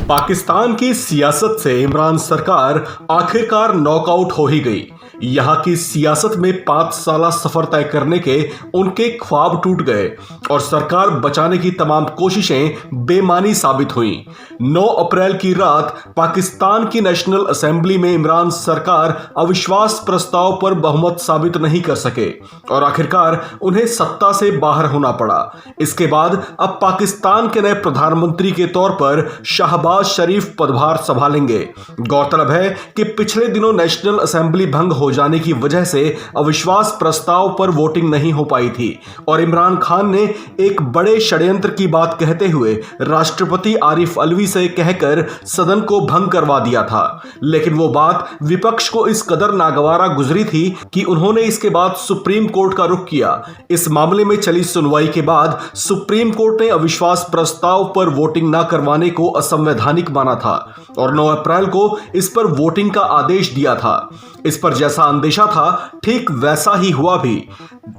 पाकिस्तान की सियासत से इमरान सरकार आखिरकार नॉकआउट हो ही गई। यहाँ की सियासत में 5 साल सफर तय करने के उनके ख्वाब टूट गए और सरकार बचाने की तमाम कोशिशें बेमानी साबित हुईं। 9 अप्रैल की रात पाकिस्तान की नेशनल असेंबली में इमरान सरकार अविश्वास प्रस्ताव पर बहुमत साबित नहीं कर सके और आखिरकार उन्हें सत्ता से बाहर होना पड़ा। इसके बाद अब पाकिस्तान के नए प्रधानमंत्री के तौर पर शहबाज शरीफ पदभार संभालेंगे। गौरतलब है कि पिछले दिनों नेशनल असेंबली भंग हो जाने की वजह से अविश्वास प्रस्ताव पर वोटिंग नहीं हो पाई थी और इमरान खान ने एक बड़े षड्यंत्र की बात कहते हुए राष्ट्रपति आरिफ अलवी से कहकर सदन को भंग करवा दिया था। लेकिन वो बात विपक्ष को इस कदर नागवारा गुजरी थी कि उन्होंने इसके बाद सुप्रीम कोर्ट का रुख किया। इस मामले में चली सुनवाई के बाद सुप्रीम कोर्ट ने अविश्वास प्रस्ताव पर वोटिंग न करवाने को असंवैधानिक माना था और 9 अप्रैल को इस पर वोटिंग का आदेश दिया था। इस पर जैसा अंदेशा था ठीक वैसा ही हुआ भी।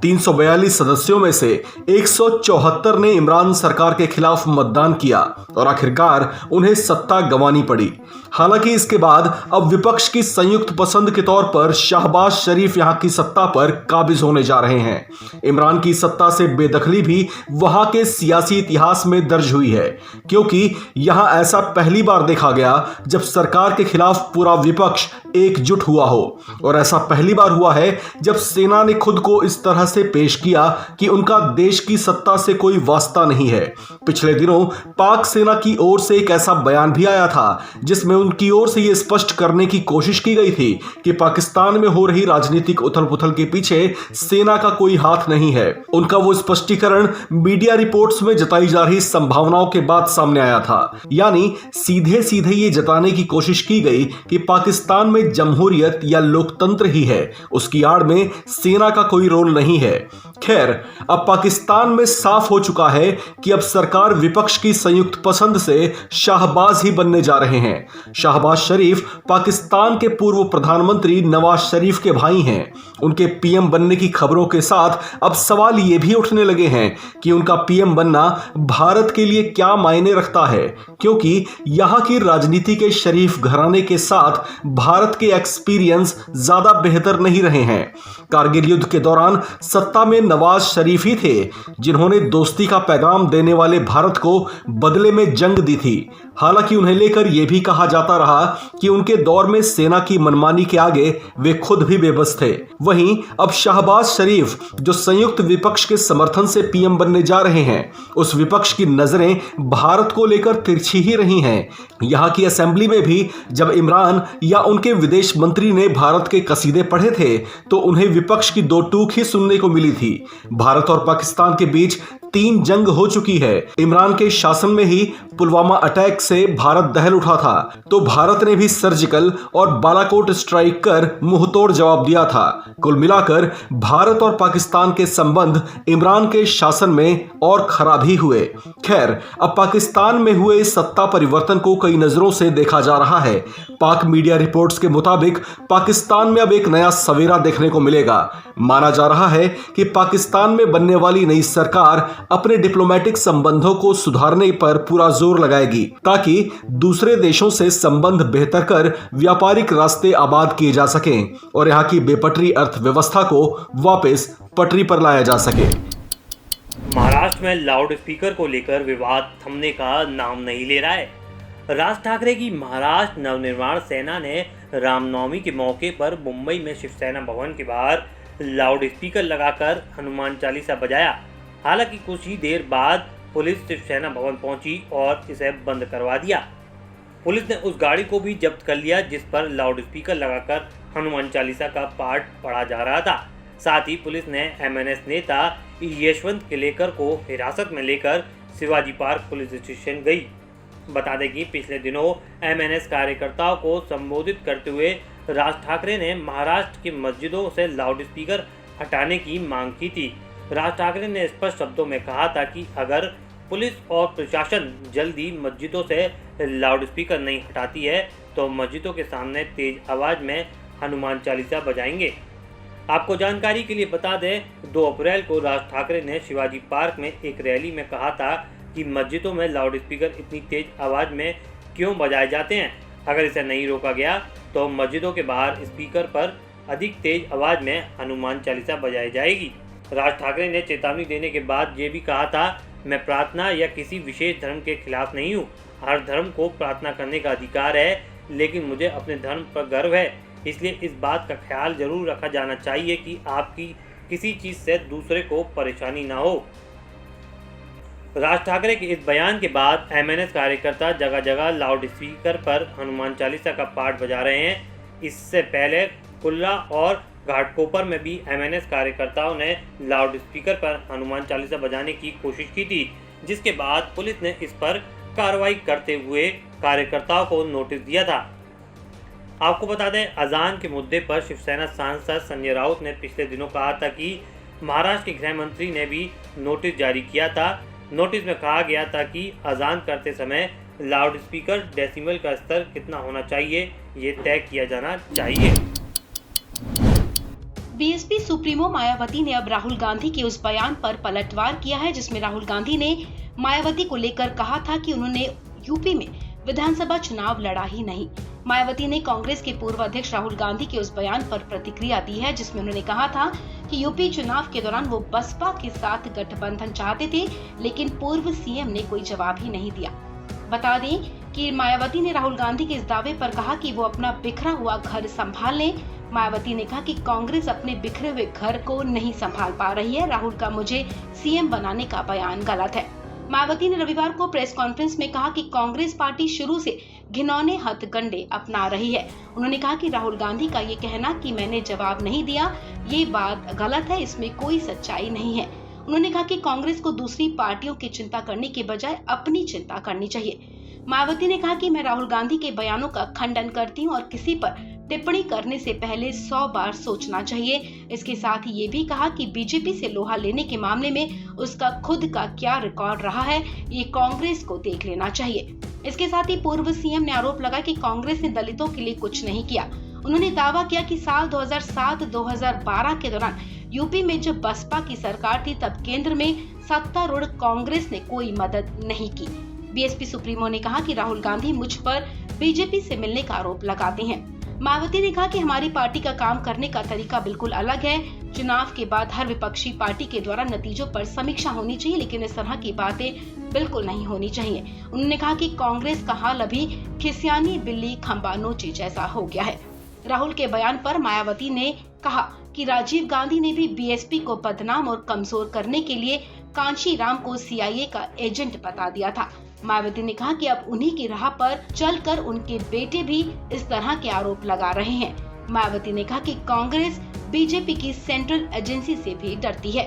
342 सदस्यों में से 174 ने इमरान सरकार के खिलाफ मतदान किया और आखिरकार उन्हें सत्ता गंवानी पड़ी। हालांकि इसके बाद अब विपक्ष की संयुक्त पसंद के तौर पर शहबाज शरीफ यहां की सत्ता पर काबिज होने जा रहे हैं। इमरान की सत्ता से बेदखली भी वहां के सियासी इतिहास में दर्ज हुई है, क्योंकि यहां ऐसा पहली बार देखा गया जब सरकार के खिलाफ पूरा विपक्ष एकजुट हुआ हो और ऐसा पहली बार हुआ है जब सेना ने खुद को इस तरह से पेश किया कि उनका देश की सत्ता से कोई वास्ता नहीं है। पिछले दिनों पाक सेना की ओर से एक ऐसा बयान भी आया था जिसमें उनकी ओर से यह स्पष्ट करने की कोशिश की गई थी कि पाकिस्तान में हो रही राजनीतिक उथल-पुथल के पीछे सेना का कोई हाथ नहीं है। उनका वो स्पष्टीकरण मीडिया रिपोर्ट्स में जताई जा रही संभावनाओं के बाद सामने आया था। यानी सीधे सीधे ये जताने की कोशिश की गई कि पाकिस्तान में जमहूरियत या लोकतंत्र ही है, उसकी आड़ में सेना का कोई रोल नहीं है। खैर, अब पाकिस्तान में साफ हो चुका है कि अब सरकार विपक्ष की संयुक्त पसंद से शाहबाज ही बनने जा रहे हैं। शहबाज शरीफ पाकिस्तान के पूर्व प्रधानमंत्री नवाज शरीफ के भाई हैं। उनके पीएम बनने की खबरों के साथ अब सवाल ये भी उठने लगे हैं कि उनका पीएम बनना भारत के लिए क्या मायने रखता है, क्योंकि यहां की राजनीति के शरीफ घराने के साथ भारत के एक्सपीरियंस ज्यादा बेहतर नहीं रहे हैं। कारगिल युद्ध के दौरान सत्ता में नवाज शरीफ ही थे जिन्होंने दोस्ती का पैगाम देने वाले भारत को बदले में जंग दी थी। हालांकि उन्हें लेकर यह भी कहा जाता रहा कि उनके दौर में सेना की मनमानी के आगे वे खुद भी बेबस थे। वहीं अब शहबाज शरीफ जो संयुक्त विपक्ष के समर्थन से पीएम बनने जा रहे हैं, उस विपक्ष की नजरें भारत को लेकर तिरछी ही रही हैं। यहां की असेंबली में भी जब इमरान या उनके विदेश मंत्री ने भारत के कसीदे पढ़े थे तो उन्हें विपक्ष की 2 टूक ही सुनने को मिली थी। भारत और पाकिस्तान के बीच 3 जंग हो चुकी है। इमरान के शासन में ही पुलवामा अटैक से भारत दहल उठा था तो भारत ने भी सर्जिकल और बालाकोट स्ट्राइक कर मुंहतोड़ जवाब दिया था। कुल मिलाकर भारत और पाकिस्तान के संबंध इमरान के शासन में और खराब ही हुए। खैर, अब पाकिस्तान में हुए सत्ता परिवर्तन को कई नजरों से देखा जा रहा है। पाक मीडिया रिपोर्ट्स के मुताबिक पाकिस्तान में अब एक नया सवेरा देखने को मिलेगा। माना जा रहा है कि पाकिस्तान में बनने वाली नई सरकार अपने डिप्लोमेटिक संबंधों को सुधारने पर पूरा जोर लगाएगी ताकि दूसरे देशों से संबंध बेहतर कर व्यापारिक रास्ते आबाद किए जा सकें और यहाँ की बेपटरी अर्थव्यवस्था को वापस पटरी पर लाया जा सके। महाराष्ट्र में लाउड स्पीकर को लेकर विवाद थमने का नाम नहीं ले रहा है। राज ठाकरे की महाराष्ट्र नवनिर्माण सेना ने रामनवमी के मौके पर मुंबई में शिवसेना भवन के बाहर लाउड स्पीकर लगाकर हनुमान चालीसा बजाया। हालांकि कुछ ही देर बाद पुलिस शिवसेना भवन पहुंची और इसे बंद करवा दिया। पुलिस ने उस गाड़ी को भी जब्त कर लिया जिस पर लाउड स्पीकर लगाकर हनुमान चालीसा का पाठ पढ़ा जा रहा था। साथ ही पुलिस ने एमएनएस नेता यशवंत किलेकर को हिरासत में लेकर शिवाजी पार्क पुलिस स्टेशन गई। बता दें कि पिछले दिनों एमएनएस कार्यकर्ताओं को संबोधित करते हुए राज ठाकरे ने महाराष्ट्र की मस्जिदों से लाउड स्पीकर हटाने की मांग की थी। राज ठाकरे ने स्पष्ट शब्दों में कहा था कि अगर पुलिस और प्रशासन जल्दी मस्जिदों से लाउड स्पीकर नहीं हटाती है तो मस्जिदों के सामने तेज आवाज़ में हनुमान चालीसा बजाएंगे। आपको जानकारी के लिए बता दें, 2 अप्रैल को राज ठाकरे ने शिवाजी पार्क में एक रैली में कहा था कि मस्जिदों में लाउड स्पीकर इतनी तेज आवाज़ में क्यों बजाए जाते हैं। अगर इसे नहीं रोका गया तो मस्जिदों के बाहर स्पीकर पर अधिक तेज आवाज में हनुमान चालीसा बजाई जाएगी। राज ठाकरे ने चेतावनी देने के बाद ये भी कहा था, मैं प्रार्थना या किसी विशेष धर्म के खिलाफ नहीं हूँ। हर धर्म को प्रार्थना करने का अधिकार है, लेकिन मुझे अपने धर्म पर गर्व है, इसलिए इस बात का ख्याल जरूर रखा जाना चाहिए कि आपकी किसी चीज़ से दूसरे को परेशानी ना हो। राज ठाकरे के इस बयान के बाद एमएनएस कार्यकर्ता जगह जगह लाउड स्पीकर पर हनुमान चालीसा का पाठ बजा रहे हैं। इससे पहले कुल्ला और घाटकोपर में भी एमएनएस कार्यकर्ताओं ने लाउड स्पीकर पर हनुमान चालीसा बजाने की कोशिश की थी, जिसके बाद पुलिस ने इस पर कार्रवाई करते हुए कार्यकर्ताओं को नोटिस दिया था। आपको बता दें, अजान के मुद्दे पर शिवसेना सांसद संजय राउत ने पिछले दिनों कहा था कि महाराष्ट्र के गृह मंत्री ने भी नोटिस जारी किया था। नोटिस में कहा गया था कि अजान करते समय लाउड स्पीकर डेसिबल का स्तर कितना होना चाहिए, ये तय किया जाना चाहिए। बीएसपी सुप्रीमो मायावती ने अब राहुल गांधी के उस बयान पर पलटवार किया है जिसमें राहुल गांधी ने मायावती को लेकर कहा था कि उन्होंने यूपी में विधानसभा चुनाव लड़ा ही नहीं। मायावती ने कांग्रेस के पूर्व अध्यक्ष राहुल गांधी के उस बयान पर प्रतिक्रिया दी है जिसमें उन्होंने कहा था कि यूपी चुनाव के दौरान वो बसपा के साथ गठबंधन चाहते थे, लेकिन पूर्व सीएम ने कोई जवाब ही नहीं दिया। बता दें कि मायावती ने राहुल गांधी के इस दावे पर कहा कि वो अपना बिखरा हुआ घर संभाल लें। मायावती ने कहा कि कांग्रेस अपने बिखरे हुए घर को नहीं संभाल पा रही है। राहुल का मुझे सीएम बनाने का बयान गलत है। मायावती ने रविवार को प्रेस कॉन्फ्रेंस में कहा कि कांग्रेस पार्टी शुरू से घिनौने हथकंडे अपना रही है। उन्होंने कहा कि राहुल गांधी का ये कहना कि मैंने जवाब नहीं दिया, ये बात गलत है, इसमें कोई सच्चाई नहीं है। उन्होंने कहा कि कांग्रेस को दूसरी पार्टियों की चिंता करने के बजाय अपनी चिंता करनी चाहिए। मायावती ने कहा कि मैं राहुल गांधी के बयानों का खंडन करती हूं और किसी पर टिप्पणी करने से पहले 100 बार सोचना चाहिए। इसके साथ ही ये भी कहा कि बीजेपी से लोहा लेने के मामले में उसका खुद का क्या रिकॉर्ड रहा है, ये कांग्रेस को देख लेना चाहिए। इसके साथ ही पूर्व सीएम ने आरोप लगाया कि कांग्रेस ने दलितों के लिए कुछ नहीं किया। उन्होंने दावा किया कि साल 2007-2012 के दौरान यूपी में जब बसपा की सरकार थी तब केंद्र में सत्तारूढ़ कांग्रेस ने कोई मदद नहीं की। बीएसपी सुप्रीमो ने कहा कि राहुल गांधी मुझ पर बीजेपी से मिलने का आरोप लगाते हैं। मायावती ने कहा कि हमारी पार्टी का काम करने का तरीका बिल्कुल अलग है। चुनाव के बाद हर विपक्षी पार्टी के द्वारा नतीजों पर समीक्षा होनी चाहिए, लेकिन इस तरह की बातें बिल्कुल नहीं होनी चाहिए। उन्होंने कहा कि कांग्रेस का हाल अभी खिसियानी बिल्ली खंबा नोचे जैसा हो गया है। राहुल के बयान पर मायावती ने कहा कि राजीव गांधी ने भी बीएसपी को बदनाम और कमजोर करने के लिए कांशीराम को सीआईए का एजेंट बता दिया था। मायावती ने कहा कि अब उन्हीं की राह पर चलकर उनके बेटे भी इस तरह के आरोप लगा रहे हैं। मायावती ने कहा कि कांग्रेस बीजेपी की सेंट्रल एजेंसी से भी डरती है।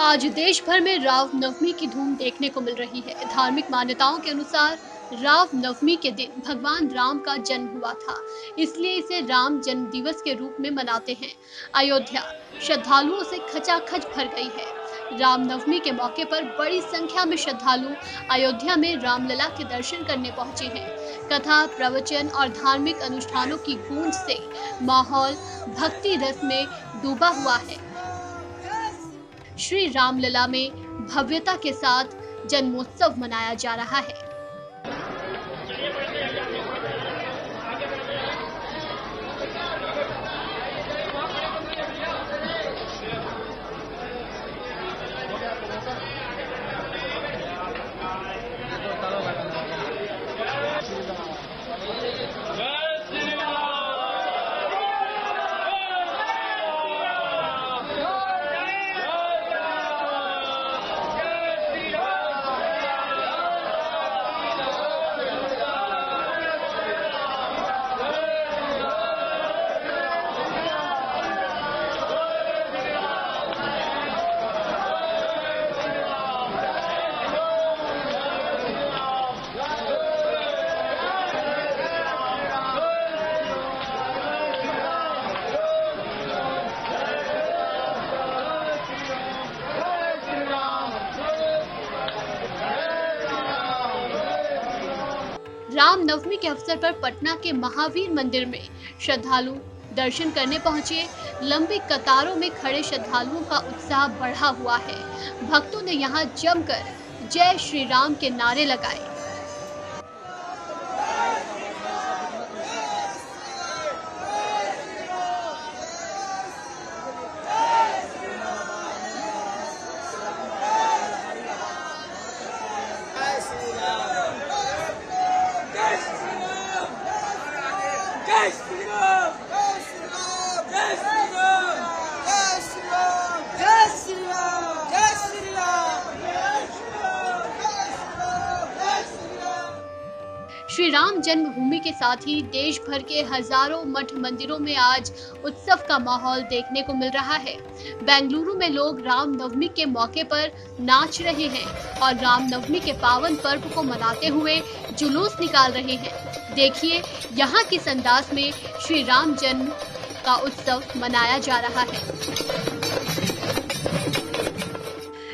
आज देश भर में राम नवमी की धूम देखने को मिल रही है। धार्मिक मान्यताओं के अनुसार राम नवमी के दिन भगवान राम का जन्म हुआ था, इसलिए इसे राम जन्म दिवस के रूप में मनाते हैं। अयोध्या श्रद्धालुओं से खचाखच भर गई है। रामनवमी के मौके पर बड़ी संख्या में श्रद्धालु अयोध्या में रामलला के दर्शन करने पहुंचे हैं। कथा, प्रवचन और धार्मिक अनुष्ठानों की गूंज से माहौल भक्ति रस में डूबा हुआ है। श्री रामलला में भव्यता के साथ जन्मोत्सव मनाया जा रहा है। रामनवमी के अवसर पर पटना के महावीर मंदिर में श्रद्धालु दर्शन करने पहुंचे। लंबी कतारों में खड़े श्रद्धालुओं का उत्साह बढ़ा हुआ है। भक्तों ने यहां जमकर जय श्री राम के नारे लगाए। श्री राम जन्मभूमि के साथ ही देश भर के हजारों मठ मंदिरों में आज उत्सव का माहौल देखने को मिल रहा है। बेंगलुरु में लोग रामनवमी के मौके पर नाच रहे हैं और रामनवमी के पावन पर्व को मनाते हुए जुलूस निकाल रहे हैं। देखिए यहाँ किस अंदाज में श्री राम जन्म का उत्सव मनाया जा रहा है।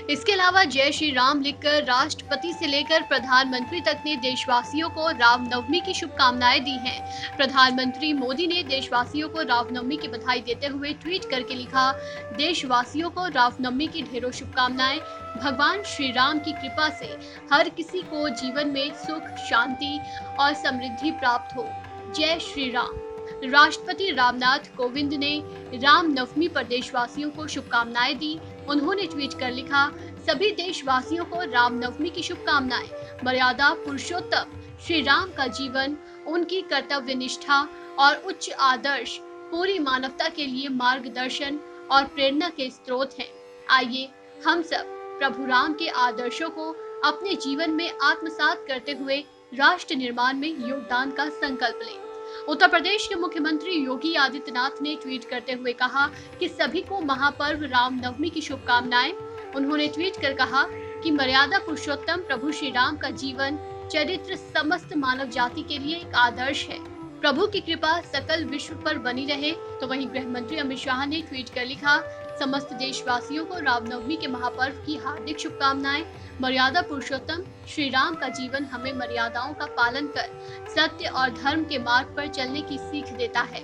इसके अलावा जय श्री राम लिखकर राष्ट्रपति से लेकर प्रधानमंत्री तक ने देशवासियों को रामनवमी की शुभकामनाएं दी हैं। प्रधानमंत्री मोदी ने देशवासियों को रामनवमी की बधाई देते हुए ट्वीट करके लिखा, देशवासियों को रामनवमी की ढेरों शुभकामनाएं। भगवान श्री राम की कृपा से हर किसी को जीवन में सुख, शांति और समृद्धि प्राप्त हो। जय श्री राम। राष्ट्रपति रामनाथ कोविंद ने रामनवमी पर देशवासियों को शुभकामनाएं दी। उन्होंने ट्वीट कर लिखा, सभी देशवासियों को रामनवमी की शुभकामनाएं। मर्यादा पुरुषोत्तम श्री राम का जीवन, उनकी कर्तव्य निष्ठा और उच्च आदर्श पूरी मानवता के लिए मार्गदर्शन और प्रेरणा के स्रोत हैं। आइए हम सब प्रभु राम के आदर्शों को अपने जीवन में आत्मसात करते हुए राष्ट्र निर्माण में योगदान का संकल्प लें। उत्तर प्रदेश के मुख्यमंत्री योगी आदित्यनाथ ने ट्वीट करते हुए कहा कि सभी को महापर्व रामनवमी की शुभकामनाएं। उन्होंने ट्वीट कर कहा कि मर्यादा पुरुषोत्तम प्रभु श्री राम का जीवन चरित्र समस्त मानव जाति के लिए एक आदर्श है। प्रभु की कृपा सकल विश्व पर बनी रहे। तो वहीं गृह मंत्री अमित शाह ने ट्वीट कर लिखा, समस्त देशवासियों को रामनवमी के महापर्व की हार्दिक शुभकामनाएं। मर्यादा पुरुषोत्तम श्री राम का जीवन हमें मर्यादाओं का पालन कर सत्य और धर्म के मार्ग पर चलने की सीख देता है।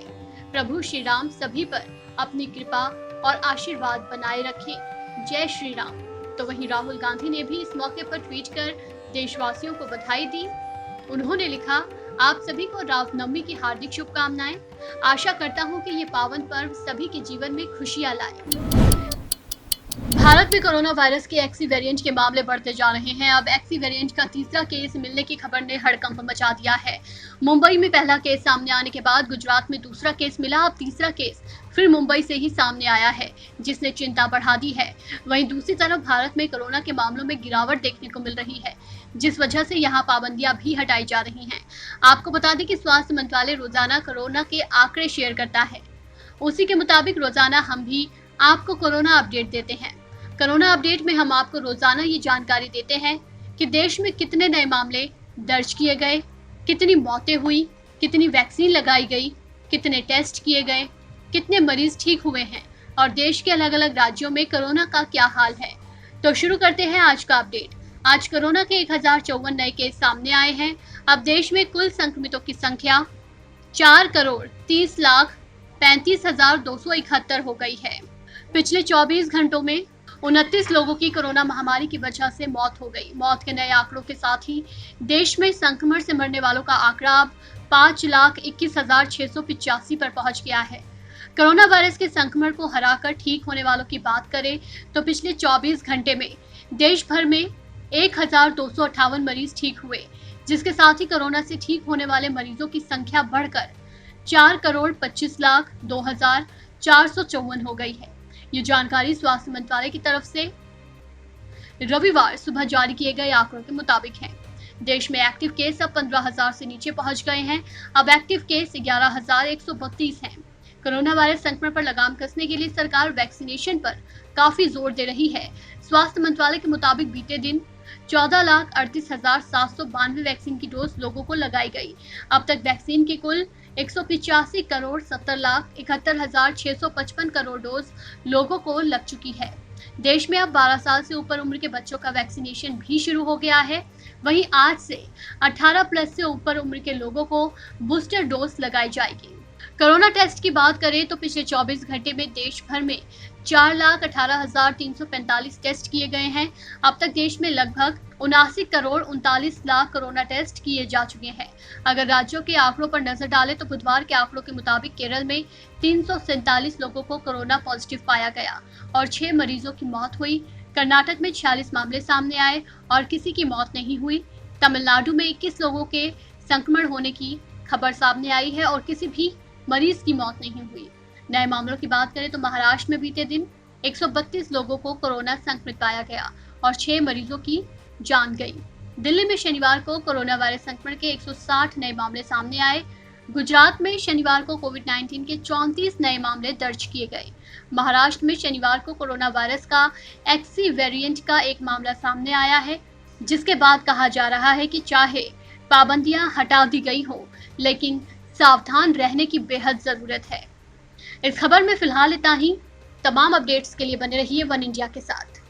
प्रभु श्री राम सभी पर अपनी कृपा और आशीर्वाद बनाए रखें। जय श्री राम। तो वहीं राहुल गांधी ने भी इस मौके पर ट्वीट कर देशवासियों को बधाई दी। उन्होंने लिखा, आप सभी को रामनवमी की हार्दिक शुभकामनाएं। आशा करता हूं कि ये पावन पर्व सभी के जीवन में खुशियां लाए। भारत में कोरोना वायरस के एक्सी वेरिएंट के मामले बढ़ते जा रहे हैं। अब एक्सी वेरिएंट का तीसरा केस मिलने की खबर ने हड़कंप मचा दिया है। मुंबई में पहला केस सामने आने के बाद गुजरात में दूसरा केस मिला। अब तीसरा केस फिर मुंबई से ही सामने आया है, जिसने चिंता बढ़ा दी है। वहीं दूसरी तरफ भारत में कोरोना के मामलों में गिरावट देखने को मिल रही है, जिस वजह से यहाँ पाबंदियां भी हटाई जा रही हैं। आपको बता दें कि स्वास्थ्य मंत्रालय रोजाना कोरोना के आंकड़े शेयर करता है। उसी के मुताबिक रोजाना हम भी आपको कोरोना अपडेट देते हैं। कोरोना अपडेट में हम आपको रोजाना ये जानकारी देते हैं कि देश में कितने नए मामले दर्ज किए गए, कितनी मौतें हुई, कितनी वैक्सीन लगाई गई, कितने टेस्ट किए गए, कितने मरीज ठीक हुए हैं और देश के अलग अलग राज्यों में कोरोना का क्या हाल है। तो शुरू करते हैं आज का अपडेट। आज कोरोना के 1054 नए केस सामने आए हैं। अब देश में कुल संक्रमितों की संख्या 4,30,35,271 हो गई है। पिछले 24 घंटों में 29 लोगों की कोरोना महामारी की वजह से मौत हो गई। मौत के नए आंकड़ों के साथ ही देश में संक्रमण से मरने वालों का आंकड़ा अब 5,21,685 पर पहुंच गया है। कोरोना वायरस के संक्रमण को हराकर ठीक होने वालों की बात करें तो पिछले 24 घंटे में देश भर में 1,258 मरीज ठीक हुए, जिसके साथ ही कोरोना से ठीक होने वाले मरीजों की संख्या बढ़कर 4,25,02,454 हो गई है। ये जानकारी स्वास्थ्य मंत्रालय की तरफ से रविवार सुबह जारी किए गए आंकड़ों के मुताबिक है। देश में एक्टिव केस अब 15,000 से नीचे पहुंच गए हैं। अब एक्टिव केस 11,132 हैं। कोरोना वायरस संक्रमण पर लगाम कसने के लिए सरकार वैक्सीनेशन पर काफी जोर दे रही है। स्वास्थ्य मंत्रालय के मुताबिक बीते दिन 14,38,792 वैक्सीन की डोज लोगों को लगाई गई। अब तक वैक्सीन की कुल 185,70,71,655 करोड़ डोज लोगों को लग चुकी है। देश में अब 12 साल से ऊपर उम्र के बच्चों का वैक्सीनेशन भी शुरू हो गया है। वहीं आज से 18 प्लस से ऊपर उम्र के लोगों को बूस्टर डोज लगाई जाएगी। कोरोना टेस्ट की बात करें तो पिछले 24 घंटे में देश भर में 4,18,345 टेस्ट किए गए हैं। अब तक देश में लगभग 79 करोड़ 39 लाख कोरोना टेस्ट किए जा चुके हैं। अगर राज्यों के आंकड़ों पर नजर डालें तो बुधवार के आंकड़ों के मुताबिक केरल में 347 लोगों को कोरोना पॉजिटिव पाया गया और 6 मरीजों की मौत हुई। कर्नाटक में 46 मामले सामने आए और किसी की मौत नहीं हुई। तमिलनाडु में 21 लोगों के संक्रमण होने की खबर सामने आई है और किसी भी मरीज की मौत नहीं हुई। नए मामलों की बात करें तो महाराष्ट्र में बीते दिन 132 लोगों को कोरोना संक्रमित पाया गया और 6 मरीजों की जान गई। दिल्ली में शनिवार को कोरोना वायरस संक्रमण के 160 नए मामले सामने आए। गुजरात में शनिवार को कोविड-19 के 34 नए मामले दर्ज किए गए। महाराष्ट्र में शनिवार को कोरोना वायरस का XC वेरिएंट का एक मामला सामने आया है, जिसके बाद कहा जा रहा है कि चाहे पाबंदियां हटा दी गई हो, लेकिन सावधान रहने की बेहद जरूरत है। इस खबर में फिलहाल इतना ही। तमाम अपडेट्स के लिए बने रहिए वन इंडिया के साथ।